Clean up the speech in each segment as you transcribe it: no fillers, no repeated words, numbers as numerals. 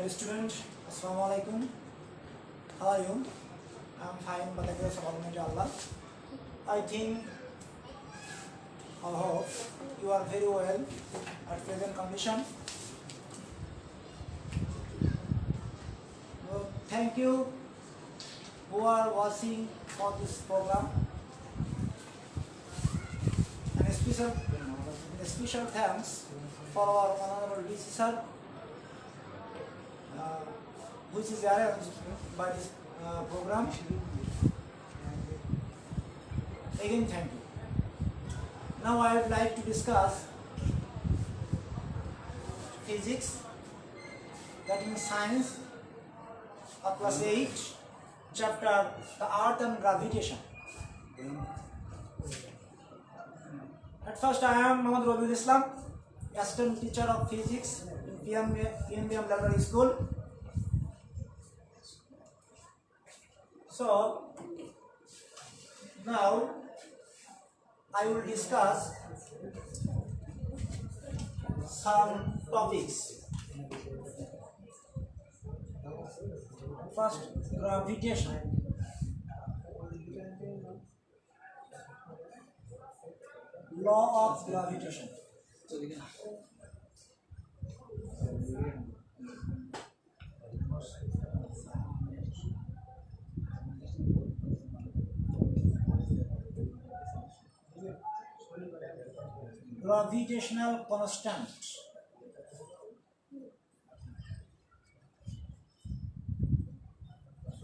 Dear student, Assalamu alaikum. How are you? I am fine by the grace of Almighty Allah. I think or hope you are very well at present condition. Thank you who are watching for this program. And a special thanks for our honorable DC sir, which is arranged by this program. Again, thank you. Now I would like to discuss physics, that means science, of class 8, chapter the art and gravitation. At first, I am Mohammad Rabiul Islam, assistant teacher of physics in PMBM Library School. So now I will discuss some topics. First, gravitation. Law of gravitation. Gravitational constant.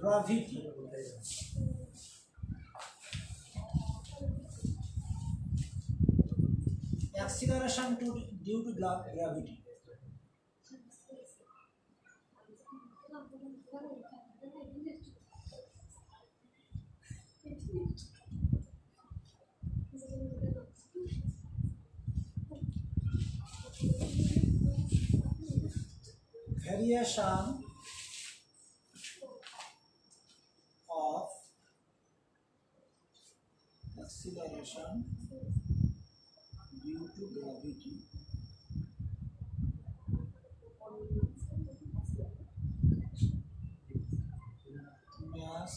Gravity. Acceleration due to gravity. Variation of acceleration due to gravity. Mass,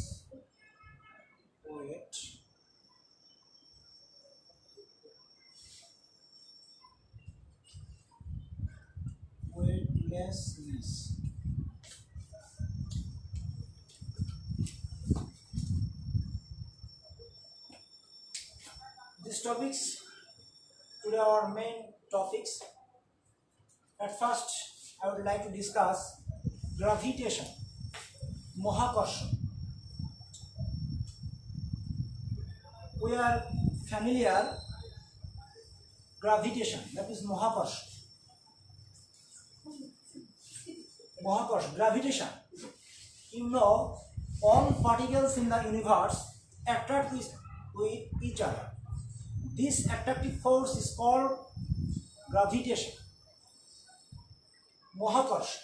weightlessness. These topics today are our main topics. At first, I would like to discuss gravitation, Mahakorsha. We are familiar gravitation, that is Mahakorsha. Mahakorsha, gravitation. You know, all particles in the universe attract with each other. This attractive force is called gravitation, Mahakorsha.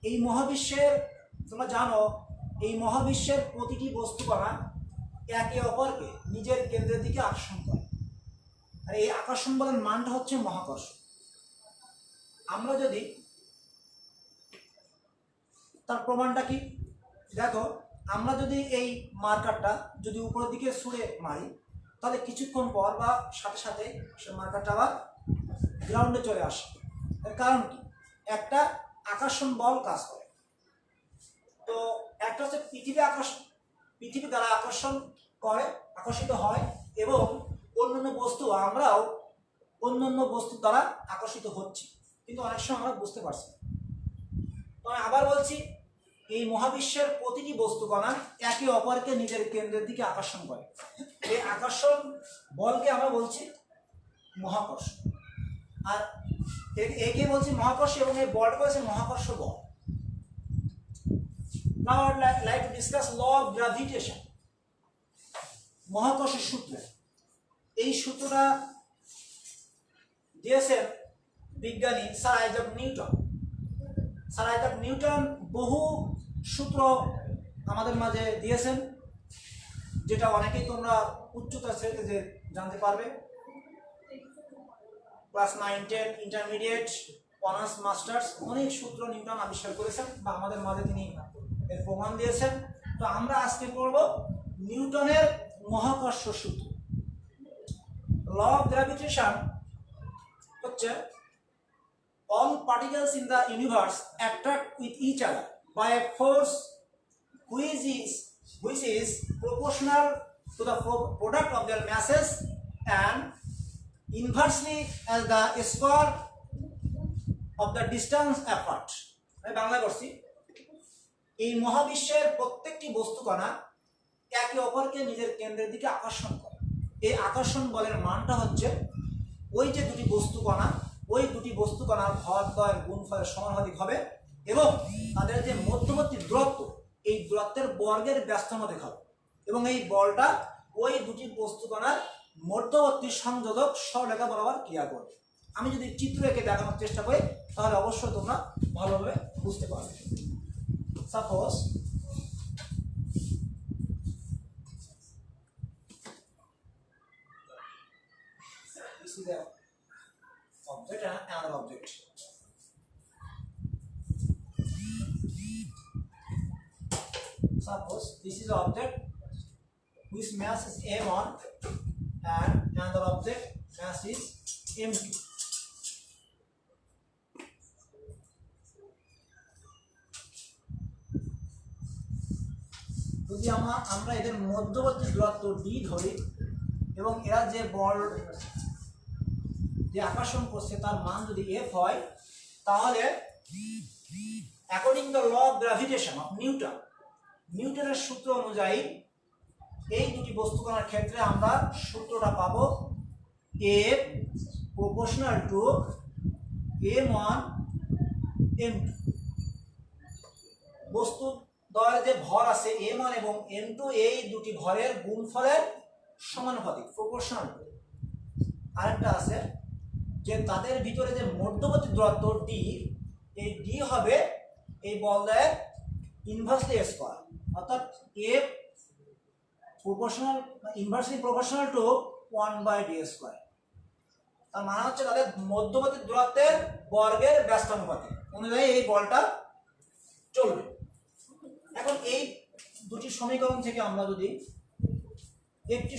এই মহাবিশ্বের তোমরা জানো এই মহাবিশ্বের প্রতিটি বস্তুকণা একে অপরকে নিজের কেন্দ্রের দিকে আকর্ষণ করে আর এই আকর্ষণ বলের মানটা হচ্ছে মহাকর্ষ। আমরা যদি তার প্রমাণটা কি দেখো, আমরা যদি এই মার্কারটা যদি উপরের দিকে ছুঁড়ে মারি তাহলে কিছুক্ষণ পর বা সাথে সাথে সে মার্কারটা আবার গ্রাউন্ডে চলে আসে। এর কারণ কি? একটা আকর্ষণ বল কাজ করে। তো একটা হচ্ছে পৃথিবী দ্বারা আকর্ষিত হয় এবং অন্যান্য বস্তু আমরাও অন্যান্য বস্তু দ্বারা আকর্ষিত হচ্ছি, কিন্তু অনেক সময় আমরা বুঝতে পারছি। তো আমি আবার বলছি, এই মহাবিশ্বের প্রতিটি বস্তুকণা একে অপরকে নিজের কেন্দ্রের দিকে আকর্ষণ করে। এই আকর্ষণ বলকে আমরা বলছি মহাকর্ষ, আর একে বলছি মহাকর্ষ এবং এই বলটা বলছে মহাকর্ষ বল। Now I would like to discuss law of gravitation, মহাকর্ষের সূত্র। এই সূত্রটা দিয়েছেন বিজ্ঞানী sir Isaac Newton. Sir Isaac Newton বহু সূত্র আমাদের মাঝে দিয়েছেন, যেটা অনেকেই তোমরা উচ্চতর শ্রেণীতে জানতে পারবে। ক্লাস 9 10 ইন্টারমিডিয়েট অনার্স মাস্টার্স অনেক সূত্র নিউটন আবিষ্কার করেছেন বা আমাদের মাঝে তিনি এর প্রমাণ দিয়েছেন। তো আমরা আজকে পড়ব নিউটনের মহাকর্ষ সূত্র। ল অফ গ্র্যাভিটেশন হচ্ছে all particles in the universe attract with each other by a force which is proportional to the product of their masses and inversely as the square of the distance apart. আমি বাংলা করছি, এই মহাবিশ্বের প্রত্যেকটি বস্তুকণা একে অপরকে নিজের কেন্দ্রের দিকে আকর্ষণ করে। এই আকর্ষণ বলের মানটা হচ্ছে ওই যে দুটি বস্তুকণা, ওই দুটি বস্তুকণার ভরদ্বয়ের গুণফলের সমানুপাতিক হবে এবং তাদের যে মধ্যবর্তী দূরত্ব, এই দূরত্বের বর্গের ব্যস্ততানুপাতিক হবে এবং এই বলটা ওই দুটি বস্তুকণার মধ্যবর্তী সংযোজক সরলরেখা বরাবর ক্রিয়া করবে। আমি যদি চিত্র এঁকে দেখানোর চেষ্টা করি তাহলে অবশ্যই তোমরা ভালোভাবে বুঝতে পারবে। Suppose this is a object and another object. Suppose this is an object whose mass is m1 and another object mass is m2. যদি আমরা এদের মধ্যবর্তী দূরত্ব d ধরি এবং এরা যে বল যে আকর্ষণ করছে তার মান যদি f হয়, তাহলে according to the law of gravitation of নিউটনের সূত্র অনুযায়ী এই দুটি বস্তুকণার ক্ষেত্রে আমরা সূত্রটা পাবো F proportional to m1 m2। বস্তু দ্বয়ের যে ভর আছে m1 এবং m2 এই দুটি ভরের গুণফলের সমানুপাতিক, প্রপোর্শনাল টু। আরেকটা আছে যে তাদের ভিতরে যে মধ্যবর্তী দূরত্ব d, এই d হবে এই বলয়ের ইনভার্সলি স্কয়ার, অর্থাৎ f proportional inversely proportional to 1/d square. তার মানে হচ্ছে তাদের মধ্যবর্তী দূরত্বের বর্গের ব্যস্তানুপাতিক অনুযায়ী এই বলটা চলবে। এখন এই দুটি সমীকরণ থেকে আমরা যদি একটি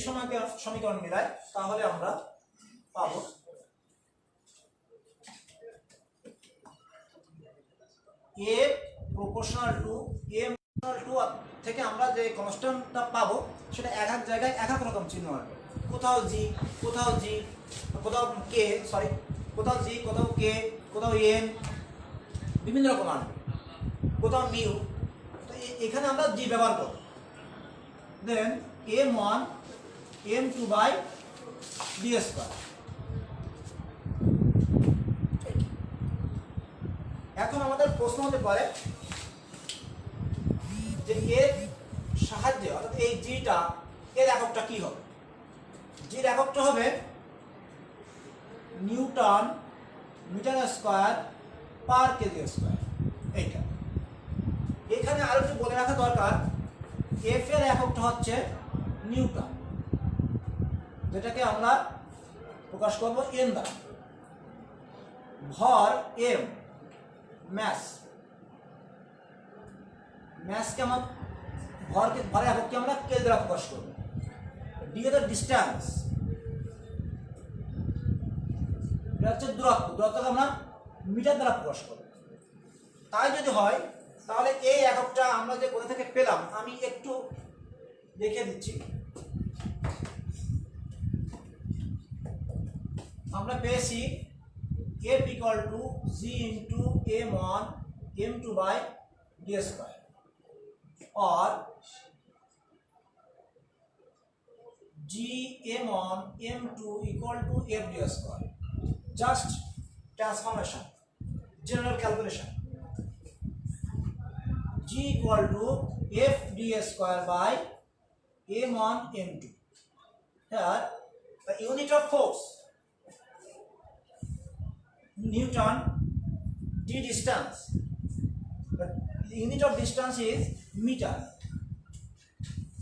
সমীকরণ মিলাই তাহলে আমরা পাবো a proportional to m proportional to থেকে আমরা যে কনস্ট্যান্টটা পাবো সেটা এক এক জায়গায় এক এক রকম চিহ্ন হবে। কোথাও g, কোথাও k, কোথাও g, কোথাও k, কোথাও n, বিভিন্ন রকম আসবে, কোথাও মিউ। তো এখানে আমরা g ব্যবহার করব। দেন m1 m2/d স্কয়ার। এখন আমাদের প্রশ্ন হতে পারে যে এর সাহায্যে অর্থাৎ এই জিটা এর এককটা কি হবে। জির এককটা হবে newton metre square per kg square. এইটা এখানে আরো একটু বলে রাখা দরকার, এফ এর এককটা হচ্ছে নিউটন, যেটাকে আমরা প্রকাশ করব এন দ্বারা। ভর এম, ম্যাসকে আমরা ভরের একককে আমরা কে দ্বারা প্রকাশ করব। ডি এর ডিস্টেন্স, এটা হচ্ছে দূরত্বকে আমরা মিটার দ্বারা প্রকাশ করব। তাই যদি হয় তাহলে এই এককটা আমরা যে কোথা থেকে পেলাম আমি একটু দেখিয়ে দিচ্ছি। আমরা পেয়েছি F equal to g into m1 m2/d square or g m1 m2 equal to f d square. Just transformation, general calculation. G equal to f d square by m1 m2. Here the unit of force Newton, d distance, the unit of distance is meter.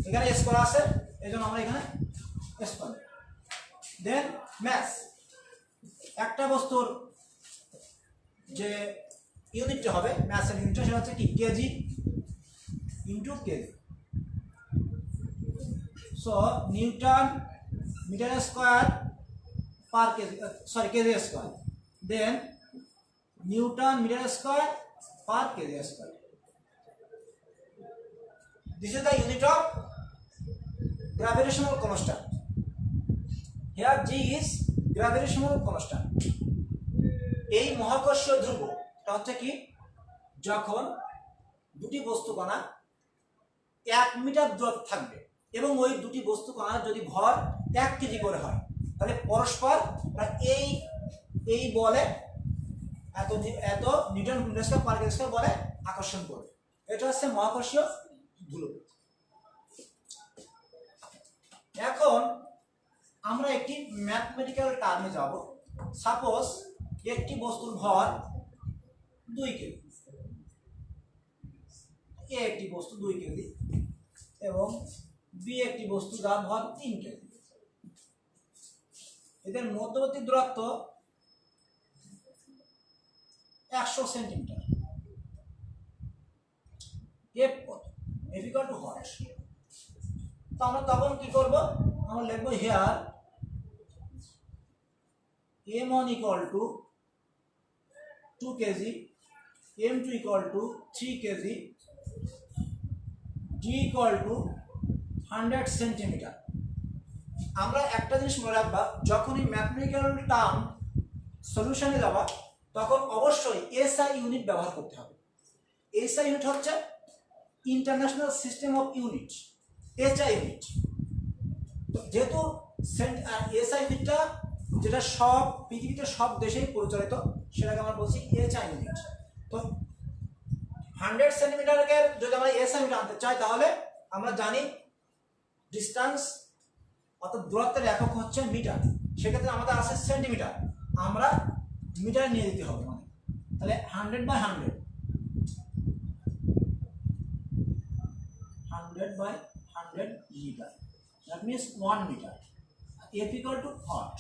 এখানে square আছে এজন্য আমরা এখানে square. দেন mass, একটা বস্তুর যে ইউনিটটা হবে ম্যাসের ইউনিটটা সেটা হচ্ছে কি kg into kg. So newton metre square per kg, sorry kg square, then newton metre square per kg square. This is the unit of gravitational constant. Here G is gravitational constant. এই মহাকর্ষীয় ধ্রুবটা হচ্ছে কি, যখন দুটি বস্তু কণা 1 metre দূরত্বে থাকবে এবং ওই দুটি বস্তু কণা যদি ভর 1 কেজি করে হয়, তাহলে পরস্পর এই বলে এত newton metre square per kg square বলে আকর্ষণ করবে। এটা হচ্ছে মহাকর্ষীয় ধ্রুব। এখন আমরা একটি ম্যাথমেটিক্যাল টার্মে যাব। সাপোজ একটি বস্তুর ভর 2 কেজি, এ একটি বস্তু 2 কেজি এবং বি একটি বস্তু যার ভর 3 কেজি। এদের মধ্যবর্তী দূরত্ব 100 centimetre. F equal two what? তো আমরা তখন কি করব, আমরা লিখব here m1 equal to 2 KG, m2 equal to 3 KG, d equal to 100 centimetre. আমরা একটা জিনিস মনে রাখবা, যখনই ম্যাথমেটিক্যাল টার্ম সলিউশনে যাবা তখন অবশ্যই এসআই ইউনিট ব্যবহার করতে হবে। এসআই ইউনিট হচ্ছে international system of unit, HI unit. যেহেতু এসআই ইউনিটটা যেটা সব পৃথিবীতে সব দেশেই পরিচালিত, সেটাকে আমরা বলছি এইচআই ইউনিট। তো 100 সেন্টিমিটারের যদি আমরা এসআই ইউনিট আনতে চাই, তাহলে আমরা জানি ডিস্টেন্স অর্থাৎ দূরত্বের একক হচ্ছে মিটার, সেক্ষেত্রে আমাদের আছে সেন্টিমিটার, আমরা মিটার নিয়ে দিতে হবে। মানে তাহলে 100 by 100 metre, that means 1 metre. F equal to what?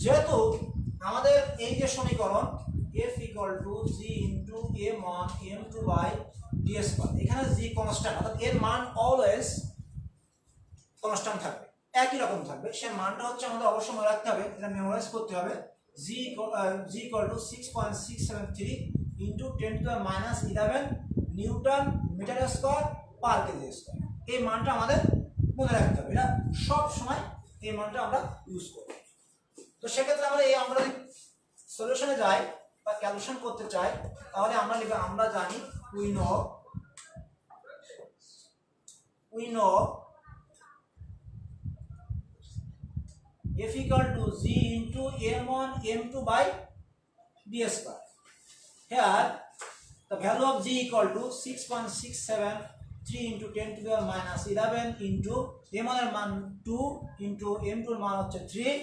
যেহেতু আমাদের এই যে সমীকরণ F equal to G into m1 m2 by d square, এখানে G কনস্ট্যান্ট, অর্থাৎ এর মান অলওয়েজ কনস্ট্যান্ট থাকবে, একই রকম থাকবে। সে মানটা হচ্ছে আমাদের অবশ্যই মনে রাখতে হবে, এটা মেমোরাইজ করতে হবে। G equal to 6.673 into 10 to the minus 11 newton metre square per kg square. এই মানটা আমাদের মনে রাখতে হবে, এটা সব সময় এই মানটা আমরা ইউজ করব। তো সেক্ষেত্রে আমরা যদি সলিউশনে যাই বা ক্যালকুলেশন করতে চাই, তাহলে আমরা জানি we no F equal to G into m1 m2 by d square. Here the value of G equal to 6.673 into 10 to the minus 11 into m1 এর মান 2 into m2 এর মান হচ্ছে 3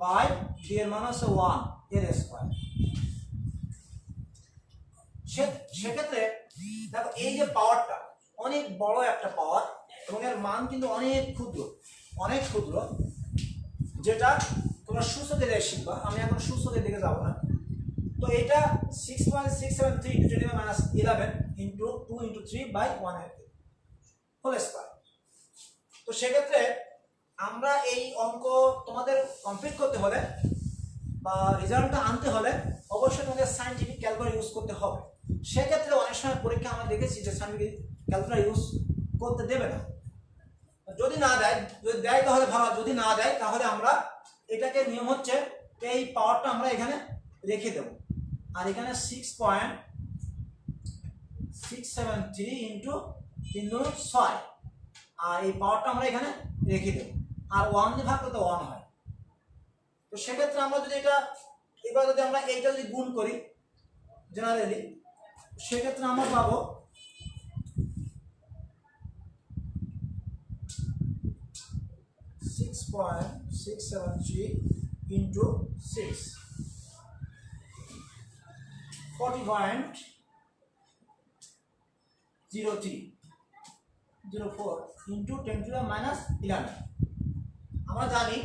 by d এর মান হচ্ছে 1 এর স্কয়ার। সেক্ষেত্রে দেখো এই যে পাওয়ারটা অনেক বড় একটা পাওয়ার এবং এর মান কিন্তু অনেক ক্ষুদ্র, যেটা তোমরা সূত্রের দিকে শিখবা, আমি এখন সূত্রের দিকে যাব না। তো এটা 6.673 into 10 to the minus 11 into 2 into 3 by 1 whole square. তো সেক্ষেত্রে আমরা এই অঙ্ক তোমাদের কমপ্লিট করতে হলে বা রেজাল্টটা আনতে হলে অবশ্যই তোমাদের সায়েন্টিফিক ক্যালকুলেটর ইউজ করতে হবে। সেক্ষেত্রে অনেক সময় পরীক্ষা আমরা দেখেছি যে সায়েন্টিফিক ক্যালকুলেটর ইউজ করতে দেবে না। যদি দেয় তাহলে ভালো, যদি না দেয় তাহলে আমরা এটাকে নিয়ম হচ্ছে এই পাওয়ারটা আমরা এখানে রেখে দেব, আর এখানে 6.673 ইন্টু 3 গুণ 6, আর এই পাওয়ারটা আমরা এখানে রেখে দেব, আর 1 দিয়ে ভাগ করতে 1 হয়। তো সেক্ষেত্রে আমরা যদি আমরা এইটা যদি গুণ করি জেনারেলি, সেক্ষেত্রে আমরা পাবো 6.673 into 6 40.0304 into 10 to the minus 11 আমরা জানি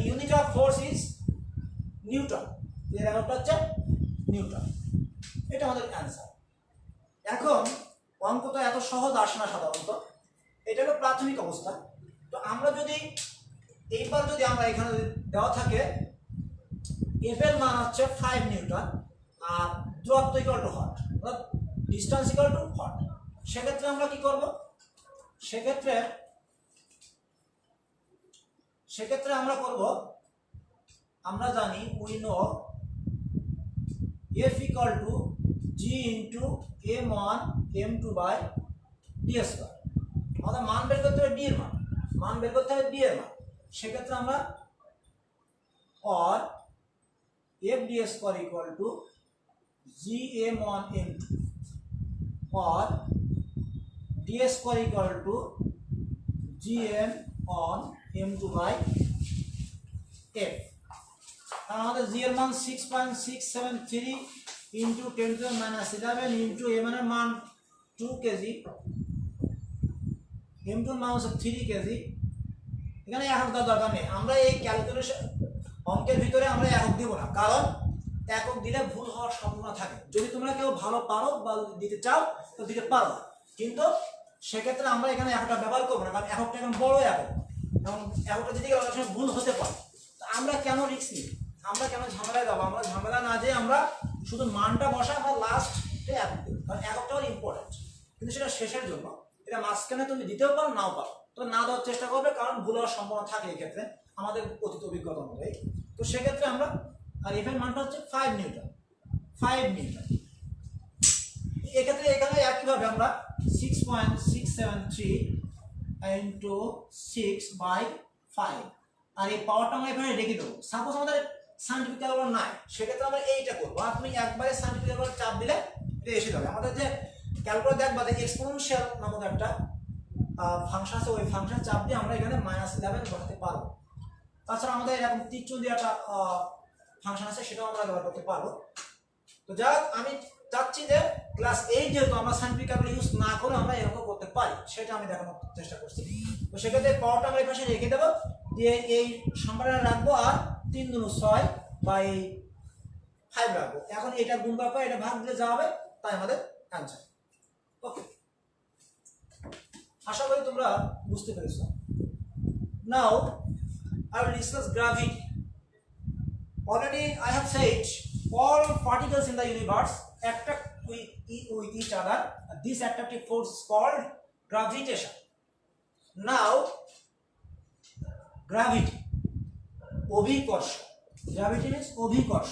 unit of force is Newton, এর এককটা হচ্ছে নিউটন। এটা আমাদের অ্যান্সার। এখন অঙ্ক তো এত সহজ আসে না সাধারণত, এটা হলো প্রাথমিক অবস্থা। তো আমরা যদি এইবার যদি আমরা এখানে দেওয়া থাকে এফ এর মান হচ্ছে 5 নিউটন আর দূরত্ব ইকুয়াল টু হট, অর্থাৎ ডিস্টেন্স ইকুয়াল টু হট, সেক্ষেত্রে আমরা কি করব? সেক্ষেত্রে আমরা করব, আমরা জানি we know F equal to G into m1 m2 by d square. আমাদের মান বের করতে হবে ডি এর মান বের করতে হবে ডি এর মান। সেক্ষেত্রে আমরা or f d square equal to gm1 m2 or d square equal to gm on m2 by f। আমাদের g এর মান 6.673 into 10 to the minus 11 into m এর মান 2 কেজি, m2 এর মান হচ্ছে 3 কেজি। এখানে একক দেওয়ার দরকার নেই, আমরা এই ক্যালকুলেশন অঙ্কের ভিতরে আমরা একক দিব না, কারণ একক দিলে ভুল হওয়ার সম্ভাবনা থাকে। যদি তোমরা কেউ ভালো পারো বা দিতে চাও তো দিতে পারো, কিন্তু সেক্ষেত্রে আমরা এখানে এককটা ব্যবহার করবো না, কারণ এককটা এখন বড় একক এবং এককটা দিতে গেলে অনেক সময় ভুল হতে পারে। তো আমরা কেন রিস্ক নিই, আমরা কেন ঝামেলায় যাবো? আমরা ঝামেলা না যেয়ে আমরা শুধু মানটা বসা, আমরা লাস্টে একক দেবো, কারণ এককটা হলো ইম্পর্টেন্ট, কিন্তু সেটা শেষের জন্য। এটা মাঝখানে তুমি দিতেও পারো নাও পারো, তো না দেওয়ার চেষ্টা করবে, কারণ ভুল হওয়ার সম্ভাবনা থাকে এই ক্ষেত্রে আমাদের অতীত অভিজ্ঞতা অনুযায়ী। তো সেক্ষেত্রে আমরা, আর এফ এর মানটা হচ্ছে 5 নিউটন, এক্ষেত্রে এখানে একইভাবে আমরা 6.673 ইন্টু 6/5, আর এই পাওয়ারটা আমরা এখানে রেখে দেবো। সাপোজ আমাদের সাইন্টিফিক ক্যালকুলেটর নাই, সেক্ষেত্রে আমরা এইটা করবো, আর তুমি একবারে সাইন্টিফিক ক্যালকুলেটর চাপ দিলে এটা এসে যাবে। আমাদের যে ক্যালকুলেটর দেখবা এক্সপোনেনশিয়াল নামক একটা ফাংশন আছে, ওই ফাংশন চাপ দিয়ে আমরা এখানে -11 বসাতে পারবো। তাছাড়া আমাদের এরকম তীরচল দিয়ে একটা ফাংশন আছে, সেটাও আমরা ব্যবহার করতে পারবো। তো যাক, আমি চাচ্ছি যে ক্লাস 8 যেহেতু আমরা সাইন্টিফিক ক্যালকুলেটর ইউজ না করে আমরা এরকম করতে পারি, সেটা আমি দেখানোর চেষ্টা করছি। তো সেক্ষেত্রে পাওয়ারটা আমরা এই পাশে রেখে দেবো, দিয়ে এই সংখ্যাটা রাখবো, আর 3 × 6 বা এই 5 রাখবো। এখন এটা গুণ করার পর এটা ভাগ দিলে যা হবে তাই আমাদের অ্যান্সার। ওকে, আশা করি তোমরা বুঝতে পেরেছো। নাও I will discuss gravity. Already I have said all particles in the universe attract with each other. This attractive force is called gravitation. Now, gravity, অভিকর্ষ। Gravity means অভিকর্ষ।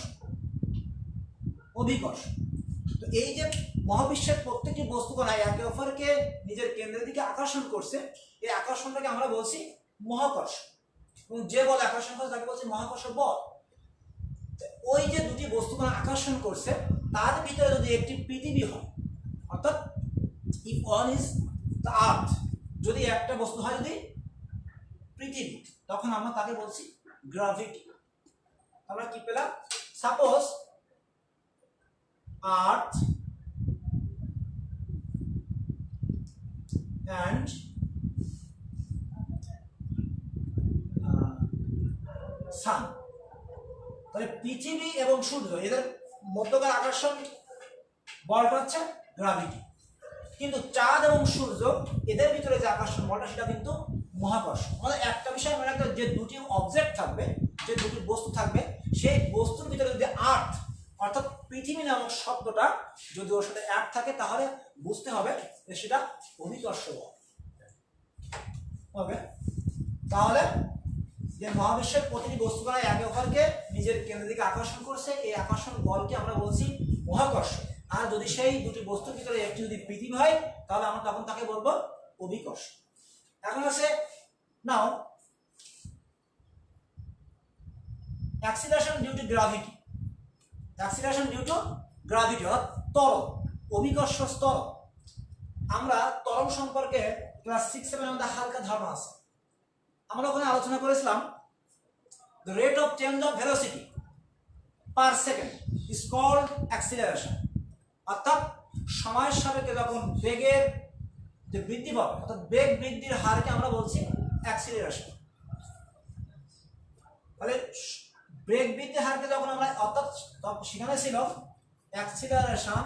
তো এই যে মহাবিশ্বের প্রত্যেকটি বস্তুকণা একে অপরকে নিজের কেন্দ্রের দিকে আকর্ষণ করছে, এই আকর্ষণটাকে আমরা বলছি মহাকর্ষ। যে বল আকর্ষণ করছে তাকে বলছে মহাকর্ষ বল। ওই যে দুটি বস্তুকণা আকর্ষণ করছে, তার ভিতরে যদি একটি পৃথিবী হয়, অর্থাৎ if one is the earth, যদি একটা বস্তু হয় যদি পৃথিবী, তখন আমরা তাকে বলছি গ্র্যাভিটি। আমরা কি পেলাম? সাপোজ আর্থ and সান, তাহলে পৃথিবী এবং সূর্য এদের মধ্যকার আকর্ষণ বলটা হচ্ছে গ্র্যাভিটি। কিন্তু চাঁদ এবং সূর্য এদের ভিতরে যে আকর্ষণ বলটা সেটা কিন্তু মহাকর্ষ। আমাদের একটা বিষয় মনে রাখতে হবে, যে দুটি অবজেক্ট থাকবে, যে দুটি বস্তু থাকবে, সেই বস্তুর ভিতরে যদি আর্থ অর্থাৎ পৃথিবী নামক শব্দটা যদি ওর সাথে এক থাকে, তাহলে বুঝতে হবে যে সেটা অভিকর্ষ বল। ওকে, তাহলে যে মহাবিশ্বের প্রতিটি বস্তুকণা একে অপরকে নিজের কেন্দ্রের দিকে আকর্ষণ করছে, এই আকর্ষণ বলকে আমরা বলছি মহাকর্ষ। আর যদি সেই দুটি বস্তুর ভিতরে একটি যদি পৃথিবী হয়, তাহলে আমরা তখন তাকে বলবো অভিকর্ষ। এখন আছে now acceleration due to gravity. Acceleration due to gravity অর্থাৎ ত্বরণ, অভিকর্ষ ত্বরণ। আমরা ত্বরণ সম্পর্কে ক্লাস 6-7 এর মধ্যে হালকা ধারণা আছে। আমরা ওখানে আলোচনা করেছিলাম the rate of change of velocity per second is called acceleration, অর্থাৎ সময়ের সাপেক্ষে যখন বেগের যে বৃদ্ধি পাবে, অর্থাৎ বেগ বৃদ্ধির হারকে আমরা বলছি অ্যাক্সিলারেশন। তাহলে বেগ বৃদ্ধির হারকে যখন আমরা অর্থাৎ সেখানে ছিল acceleration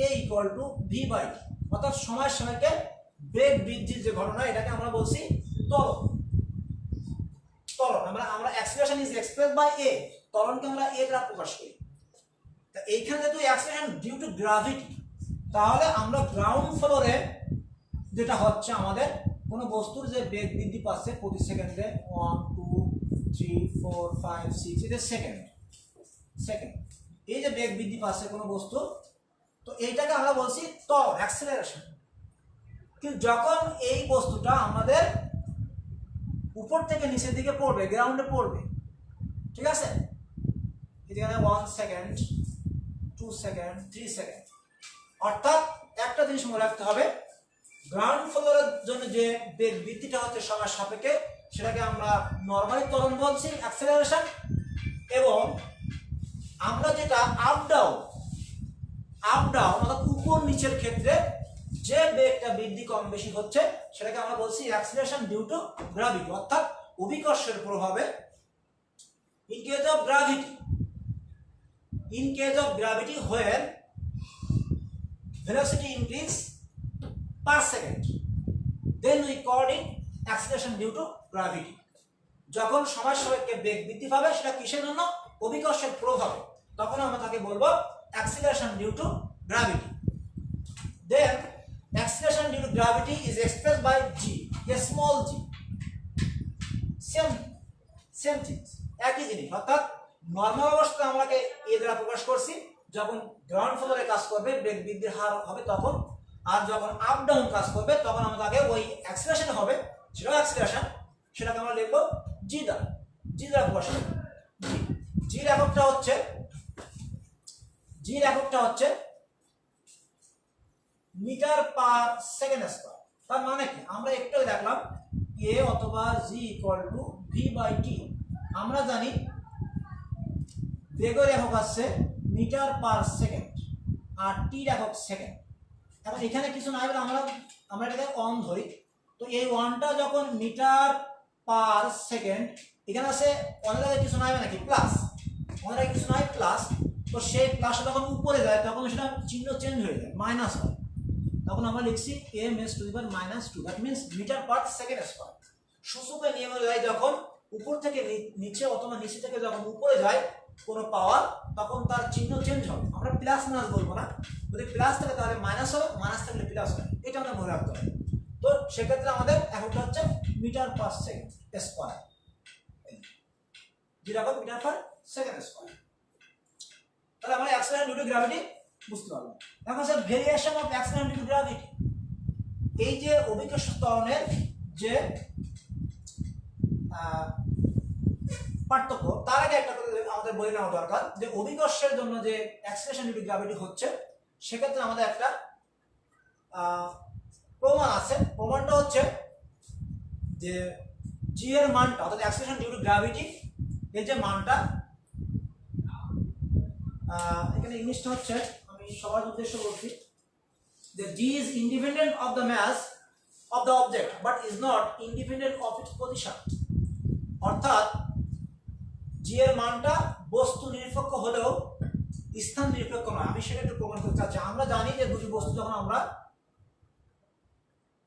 a equal to v by t, অর্থাৎ সময়ের সাপেক্ষে বেগ বৃদ্ধির যে ঘটনা এটাকে আমরা বলছি ত্বরণ। ত্বরণ আমরা acceleration is expressed by a, ত্বরণকে আমরা a দ্বারা প্রকাশ করি। তা এইখানে যেহেতু অ্যাক্সিলারেশন ডিউ টু গ্র্যাভিটি, তাহলে আমরা গ্রাউন্ড ফ্লোরে যেটা হচ্ছে আমাদের কোনো বস্তুর যে বেগ বৃদ্ধি পাচ্ছে প্রতি সেকেন্ডে 1 2 3 4 5 6 এটা সেকেন্ড, এই যে বেগ বৃদ্ধি পাচ্ছে কোনো বস্তু, তো এইটাকে আমরা বলছি ত্বরণ, অ্যাক্সিলারেশন। কিন্তু যখন এই বস্তুটা আমাদের উপর থেকে নিচের দিকে পড়বে, গ্রাউন্ডে পড়বে, ঠিক আছে, এখানে 1 সেকেন্ড 2 সেকেন্ড 3 সেকেন্ড, অর্থাৎ একটা জিনিস মনে রাখতে হবে, গ্রাউন্ড ফ্লোরের জন্য যে বেগ বৃদ্ধিটা হচ্ছে সময়ের সাপেক্ষে সেটাকে আমরা নরমালি ত্বরণ বলছি, অ্যাক্সিলারেশন। এবং আমরা যেটা আপ ডাউন অর্থাৎ উপর নিচের ক্ষেত্রে যে বেগটা বৃদ্ধি কম বেশি হচ্ছে সেটাকে আমরা বলছি অ্যাক্সিলারেশন ডিউ টু গ্র্যাভিটি, অর্থাৎ অভিকর্ষের প্রভাবে। In case of gravity when velocity increase per second, then we call it acceleration due to gravity. যখন সময়ের সাপেক্ষে বেগ বৃদ্ধি পাবে সেটা কিসের জন্য? অভিকর্ষের প্রভাবে, তখন আমরা তাকে বলবো acceleration due to gravity. Then acceleration due to gravity is expressed by g, a small g. Same thing, একই জিনিস, অর্থাৎ নরমাল অবস্থায় আমরা এ দ্বারা প্রকাশ করছি, যখন গ্রাউন্ড ফ্লোরে কাজ করবে বেগ বৃদ্ধির হার হবে তখন, আর যখন আপ ডাউন কাজ করবে তখন আমরা তাকে ওই অ্যাক্সিলারেশন হবে, সেটাও অ্যাক্সিলারেশন, সেটাকে আমরা লিখবো জি দ্বারা প্রকাশ করব। জির এককটা হচ্ছে মিটার পার সেকেন্ড স্কয়ার। তার মানে কি? আমরা একটু দেখলাম a অথবা g equal to v by t. আমরা জানি বেগের একক আছে মিটার পার সেকেন্ড আর টির একক সেকেন্ড। এখন এখানে কিছু নাই বলে আমরা এটাকে অন ধরি, তো এই ওয়ানটা যখন মিটার পার সেকেন্ড, এখানে আছে অনেক জায়গায় কিছু নাই নাকি প্লাস, অনেক কিছু নাই প্লাস, তো সেই প্লাসটা যখন উপরে যায় তখন সেটা চিহ্ন চেঞ্জ হয়ে যায়, মাইনাস হয়, তখন আমরা লিখছি m s to the power -2, that means metre per second square. সূচকের নিয়ম অনুযায়ী যখন উপর থেকে নিচে অথবা নিচে থেকে যখন উপরে যায় কোনো পাওয়ার, তখন তার চিহ্ন চেঞ্জ হবে। আমরা প্লাস মাইনাস বলবো না, যদি প্লাস থাকে তাহলে মাইনাস হবে, মাইনাস থাকলে প্লাস হবে, এটা আমরা মনে রাখতে হবে। তো সেক্ষেত্রে আমাদের এককটা হচ্ছে মিটার পার সেকেন্ড স্কয়ার, যেরকম মিটার পার সেকেন্ড স্কয়ার। তাহলে আমরা অ্যাক্সিলারেশন ডিউ টু গ্র্যাভিটি বুঝতে পারলাম। এখন sir variation of acceleration due to gravity, এই যে অভিকর্ষ ত্বরণের যে পার্থক্য, তার আগে একটা আমাদের বলে নেওয়া দরকার যে অভিকর্ষের জন্য যে অ্যাক্সিলারেশন ডিউ টু গ্র্যাভিটি হচ্ছে, সেক্ষেত্রে আমাদের একটা প্রমাণ আছে। প্রমাণটা হচ্ছে যে জি এর মানটা, অর্থাৎ অ্যাক্সিলারেশন ডিউ টু গ্র্যাভিটি এর যে মানটা, এখানে ইংলিশটা হচ্ছে, আমি সবার উদ্দেশ্য বলছি যে g is independent of the mass of the object but is not independent of its position. অর্থাৎ জি এর মানটা বস্তু নিরপেক্ষ হলেও স্থান নিরপেক্ষ নয়। আমি সেটা একটু প্রমাণ করতে চাচ্ছি। আমরা জানি যে দুটি বস্তু যখন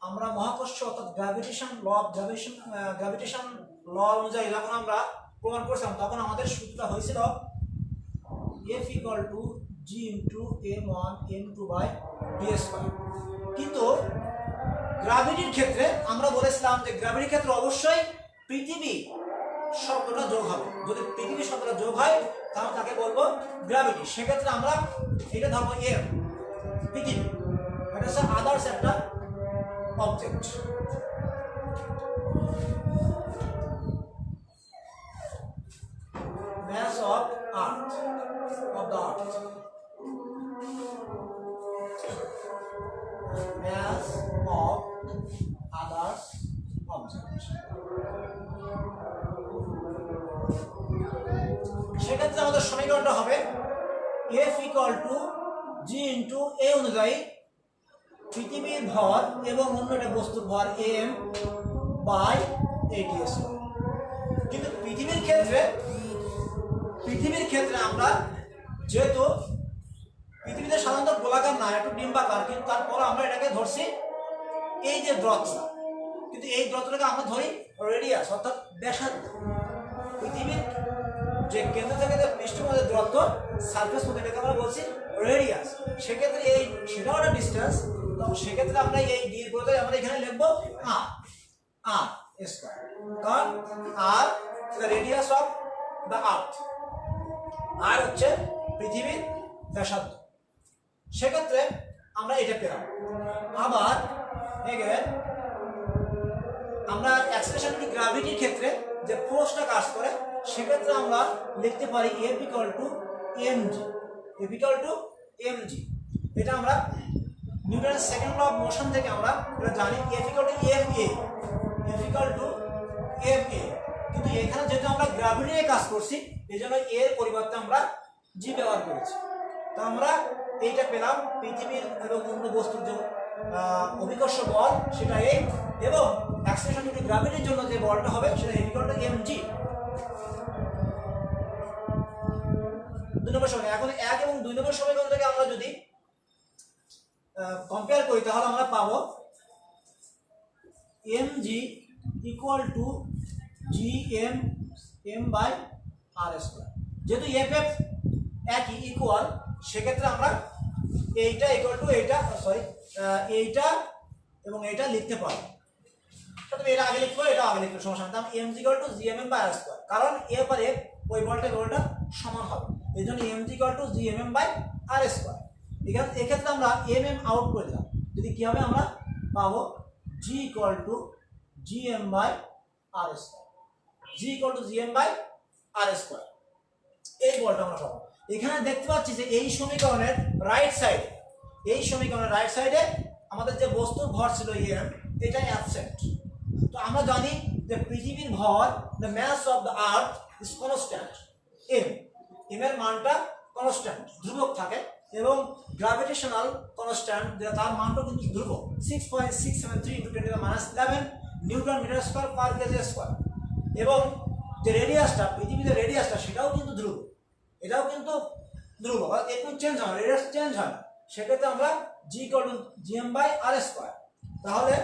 আমরা মহাকর্ষ অর্থাৎ গ্র্যাভিটেশন ল অনুযায়ী যখন আমরা প্রমাণ করছিলাম, তখন আমাদের সূত্রটা হয়েছিল F equal to G into M1 M2 by ds²। কিন্তু গ্র্যাভিটির ক্ষেত্রে আমরা বলেছিলাম যে গ্র্যাভিটির ক্ষেত্রে অবশ্যই পৃথিবী শব্দটা যোগ হবে। যদি পৃথিবী শব্দটা যোগ হয় তাহলে তাকে বলবো গ্র্যাভিটি। সেক্ষেত্রে আমরা এটা ধরবো M, পৃথিবী, এটা হচ্ছে আদার্স একটা object. mass of earth, of the earth, mass of others object। সেক্ষেত্রে আমাদের সমীকরণটা হবে F equal to G into A অনুযায়ী পৃথিবীর ভর এবং অন্য একটা বস্তুর ভর M বাই AD স্কয়ার। কিন্তু পৃথিবীর ক্ষেত্রে আমরা যেহেতু পৃথিবীতে সাধারণত গোলাকার না, একটু ডিম্বাকার, কিন্তু তারপর আমরা এটাকে ধরছি এই যে দূরত্বটা, কিন্তু এই দূরত্বটাকে আমরা ধরি রেডিয়াস অর্থাৎ ব্যাসার্ধ। পৃথিবীর যে কেন্দ্র থেকে যে পৃষ্ঠপথের দূরত্ব সারফেস মধ্যে এটাকে আমরা বলছি রেডিয়াস। সেক্ষেত্রে এই সেটাও একটা ডিস্টেন্স, তো সেক্ষেত্রে আমরা এই ডি এর পরিবর্তে আমরা এখানে লিখবো আর স্কয়ার, কারণ R the radius of the earth, R হচ্ছে পৃথিবীর ব্যাসার্ধ। সেক্ষেত্রে আমরা এটা পেলাম। আবার এগেন আমরা অ্যাক্সিলারেশন টু গ্র্যাভিটির ক্ষেত্রে যে ফোর্সটা কাজ করে, সেক্ষেত্রে আমরা লিখতে পারি F equal to mg, F equal to mg। এটা আমরা নিউটনের সেকেন্ড ল অফ মোশন থেকে আমরা এটা জানি, F equal to fa, F equal to fa। কিন্তু এখানে যেহেতু আমরা গ্র্যাভিটি নিয়ে কাজ করছি, এই জন্য এর পরিবর্তে আমরা জি ব্যবহার করেছি। তো আমরা এইটা পেলাম, পৃথিবীর এবং অন্য বস্তুর যে অভিকর্ষ বল সেটা এই, এবং অ্যাক্সিলারেশন টু গ্র্যাভিটির জন্য যে বলটা হবে সেটা F equal to mg। 2 নম্বর সমীকরণ। এখন 1 এবং 2 নম্বর সমীকরণটাকে আমরা যদি কম্পেয়ার করি, তাহলে আমরা পাবো mg equal to gm m/r square. যেহেতু ff একই ইকুয়াল, সেক্ষেত্রে আমরা এইটা ইকুয়াল টু এইটা, এইটা এবং এইটা লিখতে পারি। তবে এটা আগে লিখবো, এটা আগে লিখবো, সমস্যা নেই। mg equal to gm m/r square, কারণ f আর f ওই বলটা সমান হবে, এই জন্য mg equal to gm m/r square. এক্ষেত্রে আমরা mm আউট করে দিলাম, যদি কি হবে আমরা পাবো g equal two gm/r square, g equal two gm/r square. এই বলটা আমরা পাবো। এখানে দেখতে পাচ্ছি যে এই সমীকরণের রাইট সাইডে আমাদের যে বস্তুর ভর ছিল m, এটা অ্যাবসেন্ট। তো আমরা জানি যে পৃথিবীর ভর, the mass of the earth is constant, m এর মানটা কনস্ট্যান্ট, ধ্রুবক থাকে, এবং গ্র্যাভিটেশনাল কনস্ট্যান্ট তার মানটাও কিন্তু ধ্রুবক, 6.673 × 10⁻11 newton metre square per kg square. এবং যে রেডিয়াসটা, পৃথিবীতে রেডিয়াসটা, সেটাও কিন্তু ধ্রুব, এটাও কিন্তু ধ্রুব, একটু চেঞ্জ হয়, রেডিয়াস চেঞ্জ হয় না। সেক্ষেত্রে আমরা g equal two gm/r square. তাহলে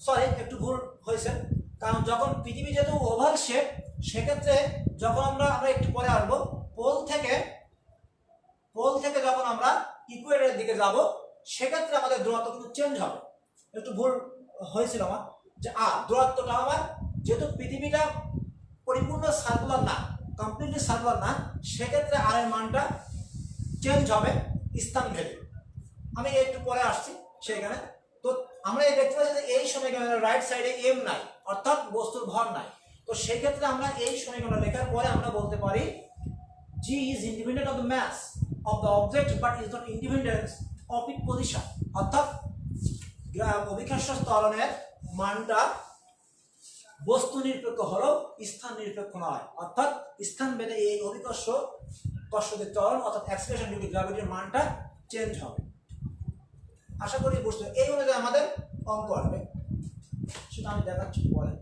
সরি, একটু ভুল হয়েছে, কারণ যখন পৃথিবী যেহেতু ওভাল শেপ, সেক্ষেত্রে যখন আমরা একটু পরে আসবো, পোল থেকে যখন আমরা ইকুয়েটরের দিকে যাব, সেক্ষেত্রে আমাদের দূরত্ব কিন্তু চেঞ্জ হবে। একটু ভুল হয়েছিল আমার, যে দূরত্বটা আমার, যেহেতু পৃথিবীটা পরিপূর্ণ সার্কুলার না, কমপ্লিটলি সার্কুলার না, সেক্ষেত্রে আর এর মানটা চেঞ্জ হবে স্থান ভেদে। আমি একটু পরে আসছি সেখানে। তো আমরা দেখতে পাচ্ছি যে এই সমীকরণের রাইট সাইডে m নাই, অর্থাৎ বস্তুর ভর নাই। তো সেই ক্ষেত্রে আমরা এই সমীকরণটা লেখার পরে আমরা বলতে পারি g is independent of the mass of the object but is not independent of its position, অর্থাৎ অভিকর্ষ ত্বরণের মানটা বস্তু নিরপেক্ষ হলেও স্থান নিরপেক্ষ নয়, অর্থাৎ স্থান ভেদে এই অভিকর্ষ কর্ষদের ত্বরণ অর্থাৎ অ্যাক্সিলারেশন ডিউ টু গ্র্যাভিটির মানটা চেঞ্জ হবে। আশা করি বুঝতে, এই অনুযায়ী আমাদের অঙ্ক আসবে, সেটা আমি দেখাচ্ছি পরে।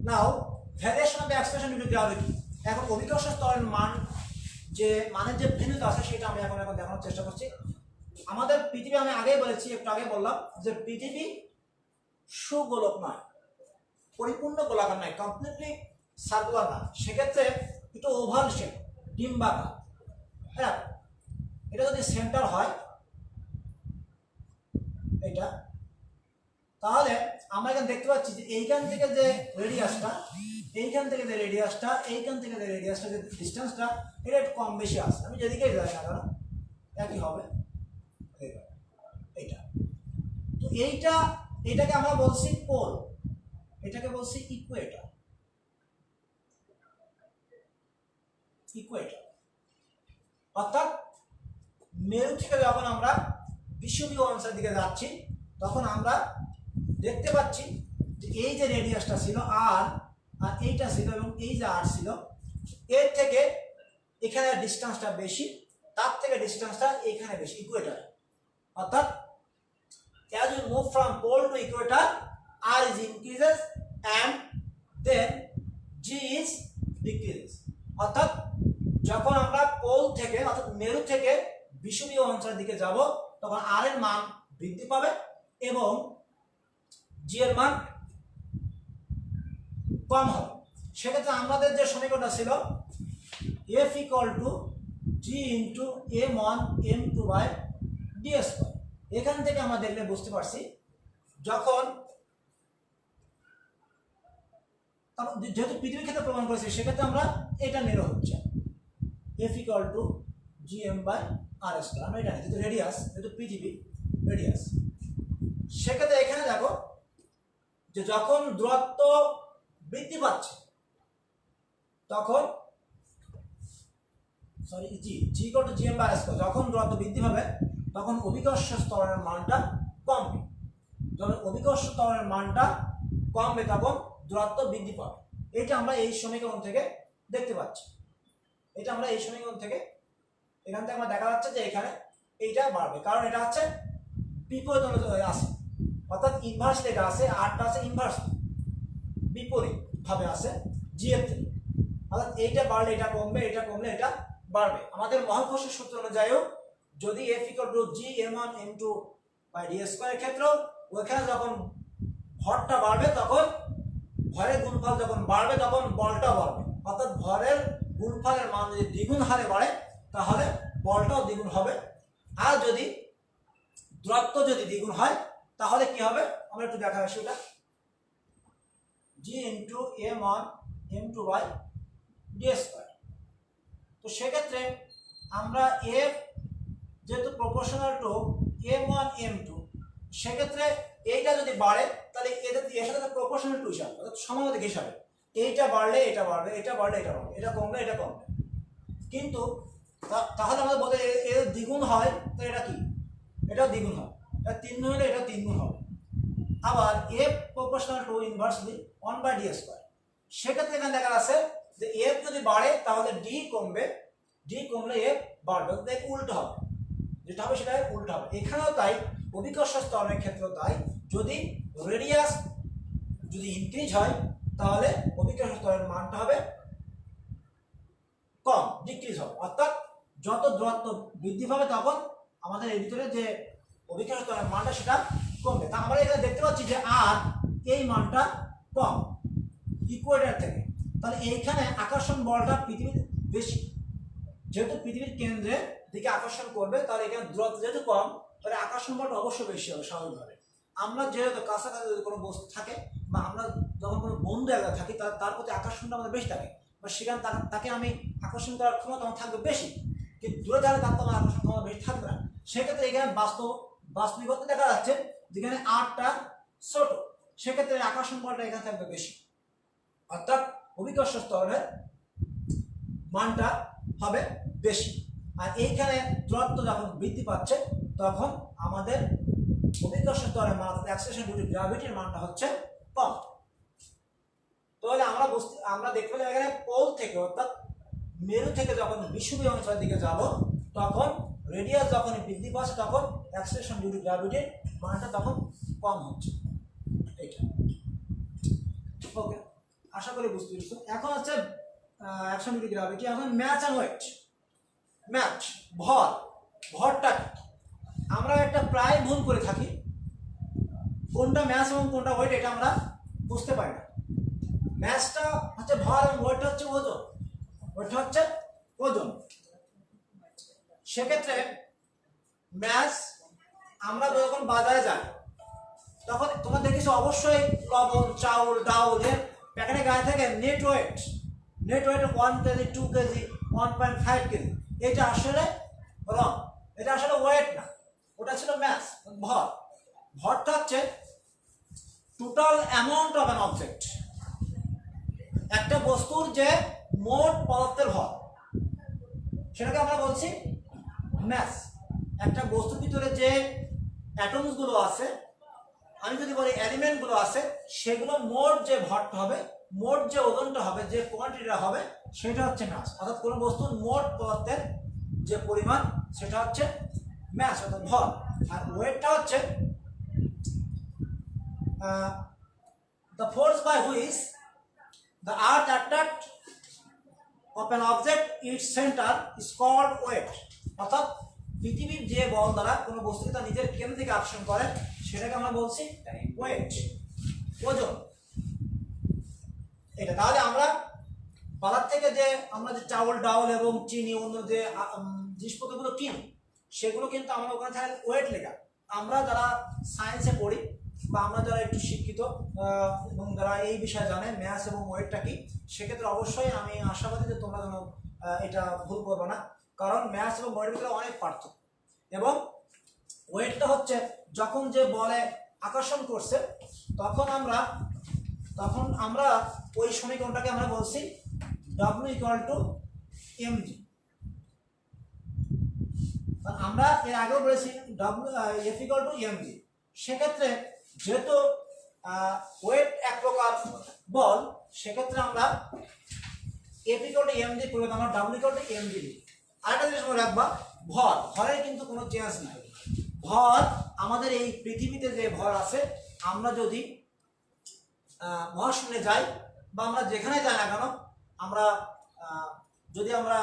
Now variation of acceleration due to gravity. এখন অভিকর্ষ ত্বরণের মান, যে মানের যে ভিন্নতা আছে, সেটা আমি এখন দেখানোর চেষ্টা করছি। আমাদের পৃথিবী, আমি আগেই বলেছি, একটু আগে বললাম যে পৃথিবী সুগোলক নয়, পরিপূর্ণ গোলাকার নয়, কমপ্লিটলি সার্কুলার না, সেক্ষেত্রে একটু ওভাল শেপ, ডিম্বাকার। হ্যাঁ, এটা যদি সেন্টার হয় এটা, তাহলে আমরা এখানে দেখতে পাচ্ছি যে এইখান থেকে যে রেডিয়াসটা, এইখান থেকে যে রেডিয়াসটা, যে ডিস্টেন্সটা, এটা একটু কম বেশি আছে। আমি যেদিকেই যাই না কেন একই হবে এইটা। তো এইটাকে আমরা বলছি পোল, এটাকে বলছি ইকুয়েটর। অর্থাৎ মেরু থেকে যখন আমরা বিষুবীয় অঞ্চলের দিকে যাচ্ছি, তখন আমরা দেখতে পাচ্ছি যে এই যে রেডিয়াসটা ছিল আর, আর এইটা ছিল, এবং এই যে আর ছিল, এর থেকে এখানে ডিস্টেন্সটা বেশি, তার থেকে ডিস্টেন্সটা এখানে বেশি, ইকুয়েটর। অর্থাৎ as we move from pole to equator, r is increases and then g is decreases। অর্থাৎ যখন আমরা পোল থেকে অর্থাৎ মেরু থেকে বিষুবীয় অঞ্চলের দিকে যাব, তখন r এর মান বৃদ্ধি পাবে এবং g এর মান কম হবে। সেক্ষেত্রে আমাদের যে সমীকরণটা ছিল f equal to g into m1 m2 by d square, এখান থেকে আমরা দেখলে বুঝতে পারছি যখন যেহেতু পৃথিবীর ক্ষেত্রে প্রমাণ করেছি, সেক্ষেত্রে আমরা এটা নিলে হচ্ছে f equal to gm by r square। আমরা এটা যেহেতু রেডিয়াস, যেহেতু পৃথিবী রেডিয়াস, সেক্ষেত্রে এখানে দেখো যে যখন দূরত্ব বৃদ্ধি পাচ্ছে তখন g equal to gm by r square, যখন দূরত্ব বৃদ্ধি পাবে তখন অভিকর্ষ ত্বরণের মানটা কমবে। যখন অভিকর্ষ ত্বরণের মানটা কমবে তখন দূরত্ব বৃদ্ধি পাবে। এটা আমরা এই সমীকরণ থেকে দেখতে পাচ্ছি। এটা আমরা এই সমীকরণ থেকে এখান থেকে আমরা দেখা যাচ্ছে যে এখানে এইটা বাড়বে, কারণ এটা হচ্ছে বিপরীত আছে, অর্থাৎ ইনভার্স লেখা আছে, আরটা আছে ইনভার্স বিপরীত ভাবে আছে জি এর থেকে। অর্থাৎ এইটা বাড়লে এটা কমবে, এটা কমলে এটা বাড়বে। আমাদের মহাকর্ষের সূত্র অনুযায়ীও যদি f equal to g m1 m2 by d square এর ক্ষেত্রেও ওখানে যখন ভরটা বাড়বে তখন ভরের গুণফল যখন বাড়বে তখন বলটা বাড়বে। অর্থাৎ ভরের গুণফলের মান যদি দ্বিগুণ হারে বাড়ে তাহলে বলটাও দ্বিগুণ হবে। আর যদি দূরত্ব যদি দ্বিগুণ হয় তাহলে কি হবে আমরা একটু দেখা আসি। ওটা g into m1 m2 by d square। তো সেক্ষেত্রে আমরা f যেহেতু প্রপোর্শনাল টু m1 m2, সেক্ষেত্রে এইটা যদি বাড়ে তাহলে এর সাথে প্রপোর্শনাল টু হিসাবে অর্থাৎ সমানুপাতিক হিসাবে এইটা বাড়লে এটা বাড়বে, এটা বাড়লে এটা বাড়বে, এটা কমলে এটা কমবে। কিন্তু তাহলে আমাদের বলতে এর দ্বিগুণ হয় তো এটা কি, এটাও দ্বিগুণ হয়, এটা 3 গুণ হলে এটা 3 গুণ হবে। আবার f proportional to inversely 1 by d square, সেক্ষেত্রে এখানে দেখা যাচ্ছে যে f যদি বাড়ে তাহলে d কমবে, d কমলে f বাড়বে, অর্থাৎ উল্টো হবে, যেটা হবে সেটা উল্টো হবে। এখানেও তাই, অভিকর্ষ ত্বরণের ক্ষেত্রেও তাই, যদি রেডিয়াস যদি ইনক্রিজ হয় তাহলে অভিকর্ষ ত্বরণের মানটা হবে কম, ডিক্রিজ হবে। অর্থাৎ যত দূরত্ব বৃদ্ধি পাবে তখন আমাদের এর ভিতরে যে অভিকর্ষ ত্বরণের মানটা সেটা কমবে। তা আমরা এখানে দেখতে পাচ্ছি যে আর এই মানটা কম ইকুয়েটর থেকে, তাহলে এইখানে আকর্ষণ বলটা পৃথিবীর বেশি, যেহেতু পৃথিবীর কেন্দ্রের দিকে আকর্ষণ করবে তাহলে এখানে দূরত্ব যেহেতু কম তাহলে আকর্ষণ বলটা অবশ্যই বেশি হবে স্বাভাবিকভাবে। আমরা যেহেতু কাছাকাছি যদি কোনো বস্তু থাকে বা আমরা যখন কোনো বন্ধু এলাকায় থাকি তার প্রতি আকর্ষণটা আমাদের বেশি থাকে, বা সেখানে তাকে আমি আকর্ষণ করার ক্ষমতা আমার থাকবে বেশি, কিন্তু দূরে থাকলে তার তো আমার আকর্ষণ ক্ষমতা বেশি থাকবে না। সেক্ষেত্রে এখানে বাস্তবিকতা দেখা যাচ্ছে যেখানে আরটা ছোট, সেক্ষেত্রে আকর্ষণ বলটা এখানে থাকবে বেশি, অর্থাৎ অভিকর্ষ ত্বরণের মানটা হবে বেশি। আর এইখানে দূরত্ব যখন বৃদ্ধি পাচ্ছে তখন আমাদের অভিকর্ষ ত্বরণের মান অ্যাক্সিলারেশন ডিউ টু গ্র্যাভিটির মানটা হচ্ছে কম। তাহলে আমরা দেখতে পেলাম এখানে পোল থেকে অর্থাৎ মেরু থেকে যখন বিষুবীয় অঞ্চলের দিকে যাব তখন রেডিয়াস যখন বৃদ্ধি পাচ্ছে তখন অ্যাক্সিলারেশন ডিউ টু গ্র্যাভিটির মানটা তখন কম হচ্ছে। এইটা ওকে, আশা করি বুঝতে পেরেছো। এখন হচ্ছে অ্যাকশন ডিউ টু গ্র্যাভিটি। এখন ম্যাচ অ্যান্ড ওয়েট। ম্যাচ ভরটা আমরা একটা প্রায় ভুল করে থাকি, কোনটা ম্যাচ এবং কোনটা ওয়েট এটা আমরা বুঝতে পারি না। ম্যাচটা হচ্ছে ভর এবং ওয়েটটা হচ্ছে ওজন, ওয়েটটা হচ্ছে ওজন। সেক্ষেত্রে ম্যাচ আমরা যখন বাজারে যাই তখন তোমরা দেখেছো অবশ্যই লবণ চাউল ডাউল এর প্যাকেটে গায়ে থাকে net weight 1 kg 2 kg 1.5 kg. এটা আসলে রং, এটা আসলে ওয়েট না, ওটা ছিল ম্যাস ভর। ভরটা হচ্ছে total amount of an object, একটা বস্তুর যে মোট পদার্থের ভর সেটাকে আমরা বলছি ম্যাস। একটা বস্তুর ভিতরে যে অ্যাটমস গুলো আছে আমি যদি বলি এলিমেন্টগুলো আছে সেগুলো মোট যে ভরটা হবে, মোট যে ওজনটা হবে, যে কোয়ান্টিটিটা হবে সেটা হচ্ছে মাস। অর্থাৎ কোনো বস্তুর মোট পদার্থের যে পরিমাণ সেটা হচ্ছে মাস অর্থাৎ ভর। আর ওয়েটটা হচ্ছে the force by which the earth attract of an object its center is called weight। অর্থাৎ পৃথিবীর যে বল দ্বারা কোনো বস্তুকে তার নিজের কেন্দ্র থেকে আকর্ষণ করে সেটাকে আমরা বলছি ওয়েট, ওজন। এটা তাহলে আমরা বাজার থেকে যে আমরা যে চাউল ডাউল এবং চিনি অন্য যে জিনিসপত্রগুলো কিনি সেগুলো কিন্তু আমরা ওখানে থাকে ওয়েট লেখা। আমরা যারা সায়েন্সে পড়ি বা আমরা যারা একটু শিক্ষিত এবং যারা এই বিষয়ে জানে ম্যাথস এবং ওয়েটটা কি, সেক্ষেত্রে অবশ্যই আমি আশাবাদী যে তোমরা যেন এটা ভুল করবে না, কারণ ম্যাথস এবং ওয়েটের ভিতরে অনেক পার্থক্য। এবং ওয়েটটা হচ্ছে যখন যে বলে আকর্ষণ করছে তখন আমরা ওই সমীকরণটাকে আমরা বলছি W=mg। আমরা এর আগেও বলেছি F=mg। সেক্ষেত্রে যেহেতু ওয়েট এক প্রকার বল, সেক্ষেত্রে আমরা F=mg করলে আমরা W=mg লিখি। আরেকটা জিনিস মনে রাখবা, ভরের কিন্তু কোনো চেঞ্জ নাই। ভর আমাদের এই পৃথিবীতে যে ভর আছে, আমরা যদি মহাশূন্যে যাই বা আমরা যেখানে যাই না কেন, যদি আমরা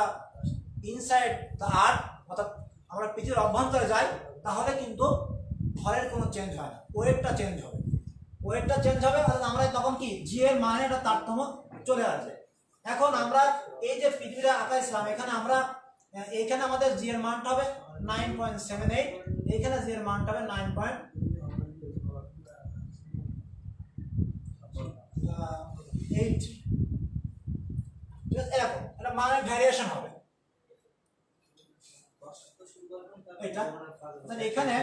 ইনসাইড দ্য আর্থ অর্থাৎ আমরা পৃথিবীর অভ্যন্তরে যাই, তাহলে কিন্তু ভরের কোনো চেঞ্জ হয় না, ওয়েটটা চেঞ্জ হবে। ওয়েটটা চেঞ্জ হবে অর্থাৎ আমরা তখন কি জি এর মানে একটা তারতম্য চলে আসবে। এখন আমরা এই যে পৃথিবীটা আঁকাইছিলাম, এখানে আমাদের জি এর মানটা হবে 9.78, এইখানে জি এর মানটা হবে 9.8। এরকম একটা মানের ভ্যারিয়েশন হবে। এটা এখানে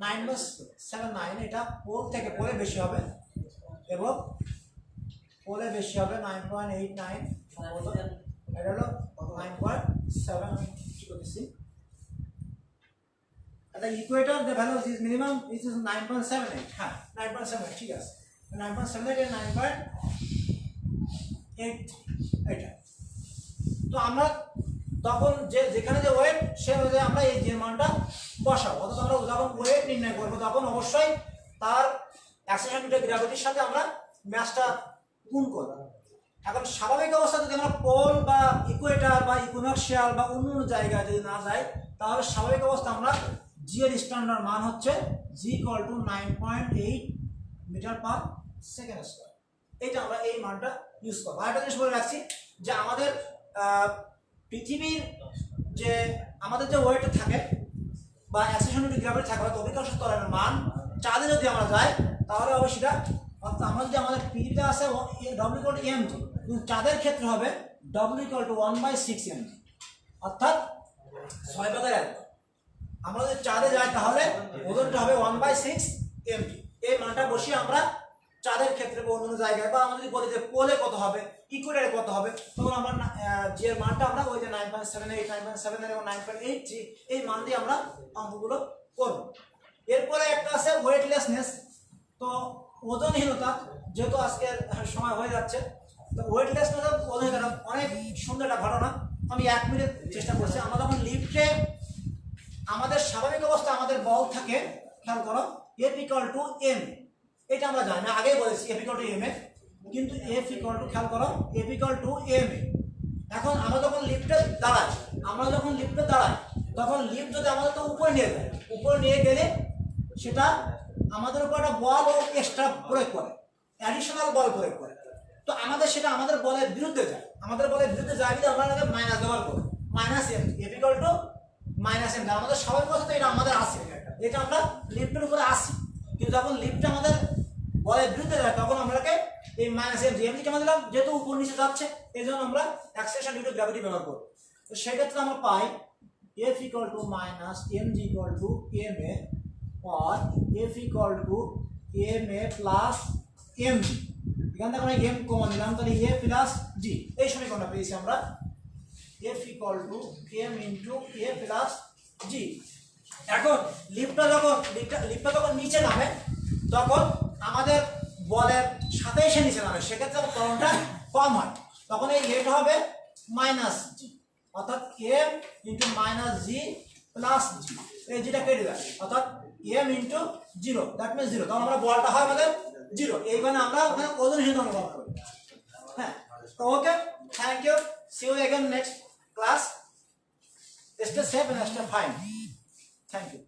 9.79, এটা পোল থেকে পোলে বেশি হবে এবং পোলে বেশি হবে 9.89, এটা হলো 9.7। The equator, the value is minimum, it is 9.78. হ্যাঁ 9.78 ঠিক আছে, 9.78 এর 9.8 এটা। তো আমরা তখন যেখানে যে ওয়েট সে অনুযায়ী আমরা এই যে মানটা বসাবো। অর্থাৎ আমরা যখন ওয়েট নির্ণয় করবো তখন অবশ্যই তার অ্যাক্সিলারেশন টু গ্র্যাভিটির সাথে আমরা ম্যাচটা গুণ করব। এখন স্বাভাবিক অবস্থা যদি আমরা পোল বা ইকুয়েটার বা ইকুইনক্সিয়াল বা অন্য জায়গায় যদি না যাই, তাহলে স্বাভাবিক অবস্থা আমরা জি এর স্ট্যান্ডার্ড মান হচ্ছে G=9.8 মিটার/সেকেন্ড স্কয়ার। এইটা আমরা এই মানটা ইউজ করবো। আরেকটা জিনিস বলে রাখছি যে আমাদের পৃথিবীর যে আমাদের যে ওয়েট থাকে বা অ্যাক্সিলারেশন টু গ্র্যাভিটি থাকে, অর্থাৎ অভিকর্ষ ত্বরণের মান, চাঁদে যদি আমরা যাই তাহলে হবে সেটা, অর্থাৎ আমরা যদি আমাদের পৃথিবীতে আছে W=mg, কিন্তু চাঁদের ক্ষেত্রে হবে W=1/6mg, অর্থাৎ 6/1। আমরা যদি চাঁদে যাই তাহলে ওজনটা হবে 1/6mg। এই মানটা বসিয়ে আমরা চাঁদের ক্ষেত্রে বা অন্য জায়গায় বা আমরা যদি বলি যে পোলে কত হবে, ইকুয়েটারে কত হবে, তখন আমরা জি এর মানটা আমরা ওই যে 9.78, 9.79 এবং 9.83 এই মান দিয়ে আমরা অঙ্কগুলো করব। এরপরে একটা আছে ওয়েটলেসনেস। তো ওজনহীনতা, যেহেতু আজকের সময় হয়ে যাচ্ছে, তো ওয়েটলেসনেস ওজনহীনতা অনেক সুন্দর একটা ঘটনা। আমি 1 মিনিট চেষ্টা করছি। আমরা যখন লিফটে আমাদের স্বাভাবিক অবস্থা আমাদের বল থাকে, খেয়াল করো F=m, এটা আমরা জানি না, আগেই বলেছি F=m, কিন্তু খেয়াল করো F=m। এখন আমরা যখন লিফটে দাঁড়াই তখন লিফট যদি আমাদের তো উপরে নিয়ে যায়, উপরে নিয়ে গেলে সেটা আমাদের উপর একটা বল ও এক্সট্রা প্রয়োগ করে, অ্যাডিশনাল বল প্রয়োগ করে। তো সেটা আমাদের বলের বিরুদ্ধে যায়, কিন্তু আমরা মাইনাস ব্যবহার করি, -m, F=-m। আমাদের স্বাভাবিক অবস্থা এটা আমাদের আছে, এটা আমরা লিফটের উপরে আসি, কিন্তু যখন লিফটটা আমাদের বলের বিরুদ্ধে যায় তখন আমরাকে এই -mg কেন দিলাম, যেহেতু উপর নিচে যাচ্ছে এই জন্য আমরা অ্যাক্সিলারেশন ডিউ টু গ্র্যাভিটি ব্যবহার করব। তো সেক্ষেত্রে আমরা পাই F=-mg or F=ma+mg। এখান থেকে আমরা m কমন নিলাম, তাহলে a প্লাস g, এই সমীকরণটা পেয়েছি আমরা F=m × a+g। এখন লিফটটা যখন নিচে নামে তখন আমাদের বলের সাথে এসে নিচে নামে, সেক্ষেত্রে ত্বরণটা কম হয়, তখন এই এটা হবে মাইনাস জি, অর্থাৎ m into minus g plus g, এই জিটা কেটে যায়, অর্থাৎ m into zero, that means zero, তখন আমরা বলটা হয় আমাদের জিরো, এইখানে আমরা ওখানে ওজন হিসেবে অনুভব করি। হ্যাঁ, তো okay, thank you, see you again next class, stay safe and stay fine, thank you.